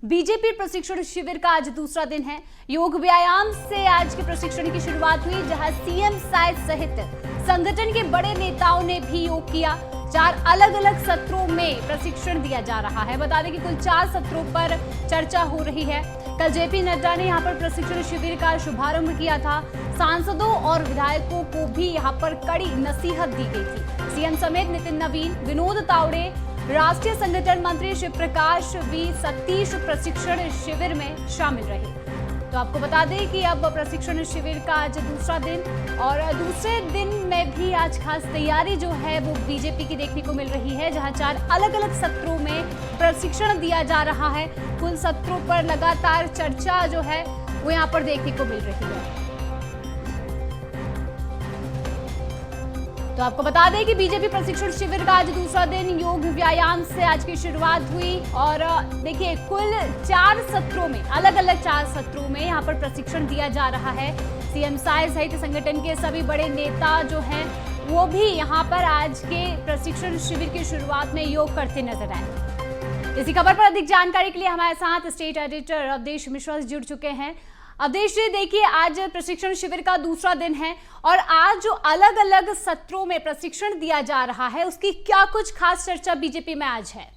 BJP प्रशिक्षण शिविर का आज दूसरा दिन है। योग व्यायाम से आज के प्रशिक्षण की शुरुआत हुई, जहां सीएम साय सहित संगठन के बड़े नेताओं ने भी योग किया। 4 अलग अलग सत्रों में प्रशिक्षण दिया जा रहा है। बता दें कि कुल 4 सत्रों पर चर्चा हो रही है। कल जेपी नड्डा ने यहां पर प्रशिक्षण शिविर का शुभारंभ किया था। सांसदों और विधायकों को भी यहां पर कड़ी नसीहत दी गई थी। सीएम समेत नितिन नवीन, विनोद तावड़े, राष्ट्रीय संगठन मंत्री शिव प्रकाश वी सतीश प्रशिक्षण शिविर में शामिल रहे। तो आपको बता दें कि अब प्रशिक्षण शिविर का आज दूसरा दिन, और दूसरे दिन में भी आज खास तैयारी जो है वो बीजेपी की देखने को मिल रही है, जहां 4 अलग अलग सत्रों में प्रशिक्षण दिया जा रहा है। कुल सत्रों पर लगातार चर्चा जो है वो यहाँ पर देखने को मिल रही है। तो आपको बता दें कि बीजेपी प्रशिक्षण शिविर का आज दूसरा दिन योग व्यायाम से आज की शुरुआत हुई, और देखिए कुल 4 सत्रों में, अलग अलग 4 सत्रों में यहाँ पर प्रशिक्षण दिया जा रहा है। सीएम साय सहित संगठन के सभी बड़े नेता जो हैं वो भी यहाँ पर आज के प्रशिक्षण शिविर की शुरुआत में योग करते नजर आए। इसी खबर पर अधिक जानकारी के लिए हमारे साथ स्टेट एडिटर अवधेश मिश्रा जुड़ चुके हैं। अवधेश जी, देखिए आज प्रशिक्षण शिविर का दूसरा दिन है, और आज जो अलग अलग सत्रों में प्रशिक्षण दिया जा रहा है उसकी क्या कुछ खास चर्चा बीजेपी में आज है?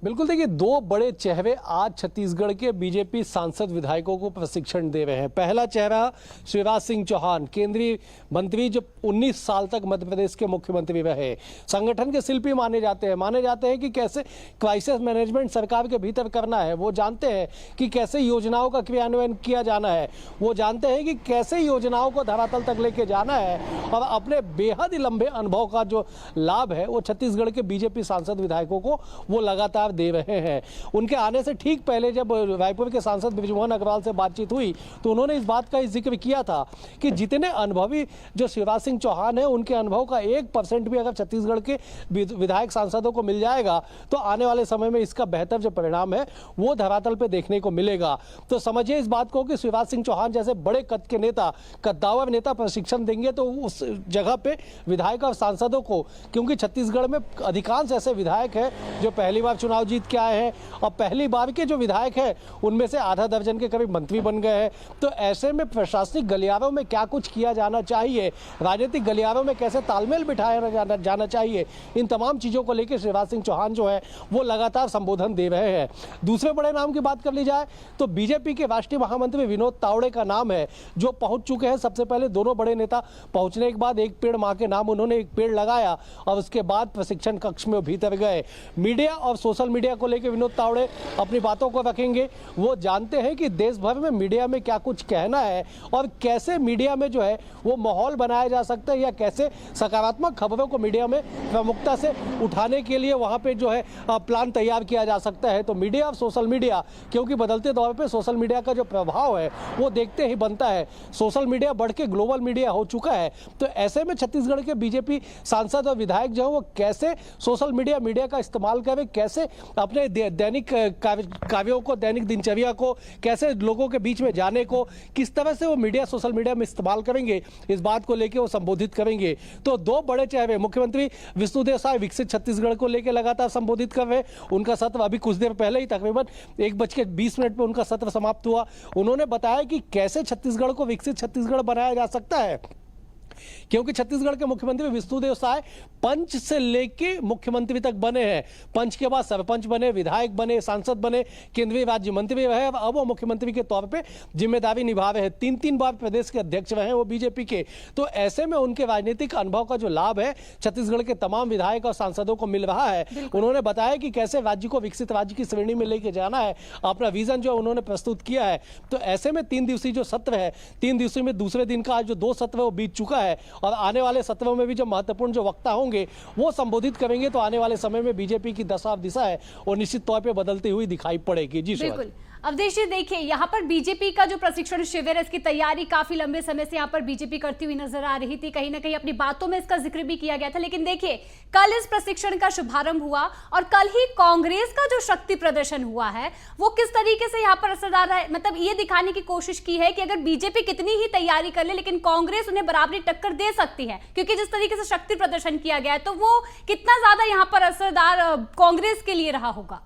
बिल्कुल, देखिए 2 बड़े चेहरे आज छत्तीसगढ़ के बीजेपी सांसद विधायकों को प्रशिक्षण दे रहे हैं। पहला चेहरा शिवराज सिंह चौहान, केंद्रीय मंत्री, जो 19 साल तक मध्य प्रदेश के मुख्यमंत्री रहे, संगठन के शिल्पी माने जाते हैं कि कैसे क्राइसिस मैनेजमेंट सरकार के भीतर करना है। वो जानते हैं कि कैसे योजनाओं का क्रियान्वयन किया जाना है, वो जानते हैं कि कैसे योजनाओं को धरातल तक लेके जाना है, और अपने बेहद ही लंबे अनुभव का जो लाभ है वो छत्तीसगढ़ के बीजेपी सांसद विधायकों को वो लगातार दे रहे हैं। उनके आने से ठीक पहले जब रायपुर के सांसद बृजमोहन अग्रवाल से बातचीत हुई तो उन्होंने इस बात का जिक्र किया था कि जितने अनुभवी जो शिवराज सिंह चौहान है, उनके अनुभव का 1% भी अगर छत्तीसगढ़ के विधायक सांसदों को मिल जाएगा तो आने वाले समय में इसका बेहतर जो परिणाम है वो धरातल पे देखने को मिलेगा। तो समझिए इस बात को कि शिवराज सिंह चौहान जैसे बड़े कद के नेता, कद्दावर नेता प्रशिक्षण देंगे तो उस जगह पे विधायक और सांसदों को, क्योंकि छत्तीसगढ़ में अधिकांश ऐसे विधायक हैं जो पहली बार चुनाव जीत के आए हैं, और पहली बार के जो विधायक हैं उनमें से आधा दर्जन के करीब मंत्री बन गए हैं। तो ऐसे में प्रशासनिक गलियारों में क्या कुछ किया जाना चाहिए, राजनीतिक गलियारों में कैसे तालमेल बिठाया जाना चाहिए, इन तमाम चीज़ों को लेकर शिवराज सिंह चौहान जो है वो लगातार संबोधन दे रहे हैं। दूसरे बड़े नाम की बात कर ली जाए तो बीजेपी के राष्ट्रीय महामंत्री विनोद तावड़े का नाम है, जो पहुंच चुके हैं। सबसे पहले दोनों बड़े नेता पहुंचने के बाद एक पेड़ मां के नाम उन्होंने एक पेड़ लगाया, और उसके बाद प्रशिक्षण कक्ष में भीतर गए। मीडिया और सोशल मीडिया को लेकर विनोद तावड़े अपनी बातों को रखेंगे। वो जानते हैं कि देश भर में मीडिया में क्या कुछ कहना है, और कैसे मीडिया में जो है वो माहौल बनाया जा सकता है, या कैसे सकारात्मक खबरों को मीडिया में प्रमुखता से उठाने के लिए वहां पे जो है प्लान तैयार किया जा सकता है। तो मीडिया और सोशल मीडिया, क्योंकि बदलते दौर पे सोशल मीडिया का जो प्रभाव है वो देखते ही बनता है। सोशल मीडिया बढ़ के ग्लोबल मीडिया हो चुका है। तो ऐसे में छत्तीसगढ़ के बीजेपी सांसद और विधायक जो है वो कैसे सोशल मीडिया का इस्तेमाल करें, कैसे अपने दैनिक कार्यों को, दैनिक दिनचर्या को, कैसे लोगों के बीच में जाने को, किस तरह से वो मीडिया, सोशल मीडिया में इस्तेमाल करेंगे, इस बात को लेकर वो संबोधित करेंगे। तो 2 बड़े चेहरे, मुख्यमंत्री विष्णुदेव साय विकसित छत्तीसगढ़ को लेकर लगातार संबोधित कर रहे हैं। उनका सत्र अभी कुछ देर पहले ही तकरीबन 1:20 पे उनका सत्र समाप्त हुआ। उन्होंने बताया कि कैसे छत्तीसगढ़ को विकसित छत्तीसगढ़ बनाया जा सकता है, क्योंकि छत्तीसगढ़ के मुख्यमंत्री विष्णुदेव साय पंच से लेके मुख्यमंत्री तक बने हैं। पंच के बाद सरपंच बने, विधायक बने, सांसद बने, केंद्रीय राज्य मंत्री रहे, अब वो मुख्यमंत्री के तौर पे जिम्मेदारी निभा रहे हैं। 3 बार प्रदेश के अध्यक्ष रहे हैं वो बीजेपी के। तो ऐसे में उनके राजनीतिक अनुभव का जो लाभ है छत्तीसगढ़ के तमाम विधायक और सांसदों को मिल रहा है। उन्होंने बताया कि कैसे राज्य को विकसित राज्य की श्रेणी में लेके जाना है, अपना विजन जो उन्होंने प्रस्तुत किया है। तो ऐसे में 3 दिवसीय जो सत्र है, 3 दिवसीय में दूसरे दिन का आज जो 2 सत्र है वो बीत चुका है, और आने वाले सत्रों में भी जो महत्वपूर्ण जो वक्ता होंगे वो संबोधित करेंगे। तो आने वाले समय में बीजेपी की दशा दिशा है और निश्चित तौर पे बदलती हुई दिखाई पड़ेगी। जी बिल्कुल। अवधेश जी, देखिए यहाँ पर बीजेपी का जो प्रशिक्षण शिविर है, इसकी तैयारी काफी लंबे समय से यहाँ पर बीजेपी करती हुई नजर आ रही थी। कहीं ना कहीं अपनी बातों में इसका जिक्र भी किया गया था, लेकिन देखिए कल इस प्रशिक्षण का शुभारंभ हुआ और कल ही कांग्रेस का जो शक्ति प्रदर्शन हुआ है वो किस तरीके से यहाँ पर असरदार है, मतलब ये दिखाने की कोशिश की है कि अगर बीजेपी कितनी ही तैयारी कर ले लेकिन कांग्रेस उन्हें बराबरी टक्कर दे सकती है, क्योंकि जिस तरीके से शक्ति प्रदर्शन किया गया है तो वो कितना ज्यादा यहाँ पर असरदार कांग्रेस के लिए रहा होगा।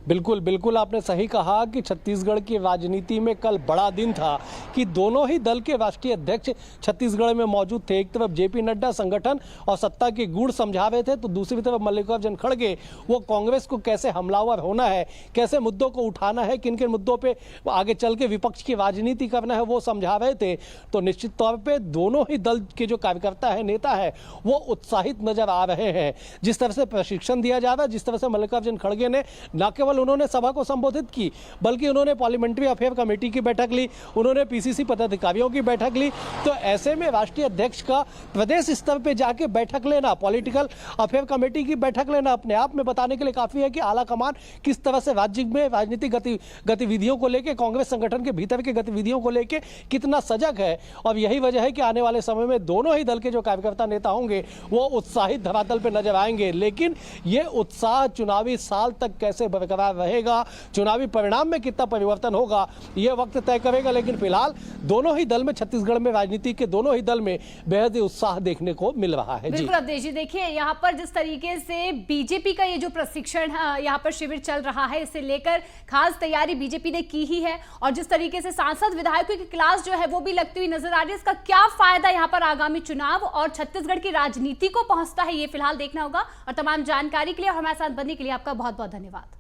बिल्कुल बिल्कुल आपने सही कहा कि छत्तीसगढ़ की राजनीति में कल बड़ा दिन था कि दोनों ही दल के राष्ट्रीय अध्यक्ष छत्तीसगढ़ में मौजूद थे। एक तरफ जेपी नड्डा संगठन और सत्ता के गुण समझा रहे थे, तो दूसरी तरफ मल्लिकार्जुन खड़गे वो कांग्रेस को कैसे हमलावर होना है, कैसे मुद्दों को उठाना है, किन किन मुद्दों पे आगे चल के विपक्ष की राजनीति करना है वो समझा रहे थे। तो निश्चित तौर पर दोनों ही दल के जो कार्यकर्ता है, नेता है, वो उत्साहित नजर आ रहे हैं। जिस तरह से प्रशिक्षण दिया जा रहा है, जिस तरह से मल्लिकार्जुन खड़गे ने न केवल उन्होंने सभा को संबोधित की बल्कि उन्होंने पार्लियामेंट्री अफेयर कमेटी की बैठक ली, उन्होंने पीसीसी पदाधिकारियों की बैठक ली। तो ऐसे में राष्ट्रीय अध्यक्ष का प्रदेश स्तर पे जाके बैठक लेना, पॉलिटिकल अफेयर कमेटी की बैठक लेना अपने आप में बताने के लिए काफी है कि आला कमान किस तरह से राज्य में राजनीतिक गतिविधियों को लेकर, कांग्रेस संगठन के भीतर की गतिविधियों को लेकर कितना सजग है। और यही वजह है कि आने वाले समय में दोनों ही दल के जो कार्यकर्ता नेता होंगे वो उत्साहित धरातल पर नजर आएंगे। लेकिन ये उत्साह चुनावी साल तक कैसे बरकरार रहेगा, चुनावी परिणाम में कितना परिवर्तन होगा, यह वक्त तय करेगा। लेकिन फिलहाल दोनों ही दल में, छत्तीसगढ़ में राजनीति के दोनों ही दल में बेहद ही उत्साह देखने को मिल रहा है। बिल्कुल अवधेश जी, देखिए यहाँ पर जिस तरीके से बीजेपी का ये जो प्रशिक्षण यहाँ पर शिविर चल रहा है, इसे लेकर खास तैयारी बीजेपी ने की ही है और जिस तरीके से सांसद विधायकों की क्लास जो है वो भी लगती हुई नजर आ रही है, इसका क्या फायदा यहाँ पर आगामी चुनाव और छत्तीसगढ़ की राजनीति को पहुंचता है, ये फिलहाल देखना होगा। और तमाम जानकारी के लिए और हमारे साथ बनने के लिए आपका बहुत बहुत धन्यवाद।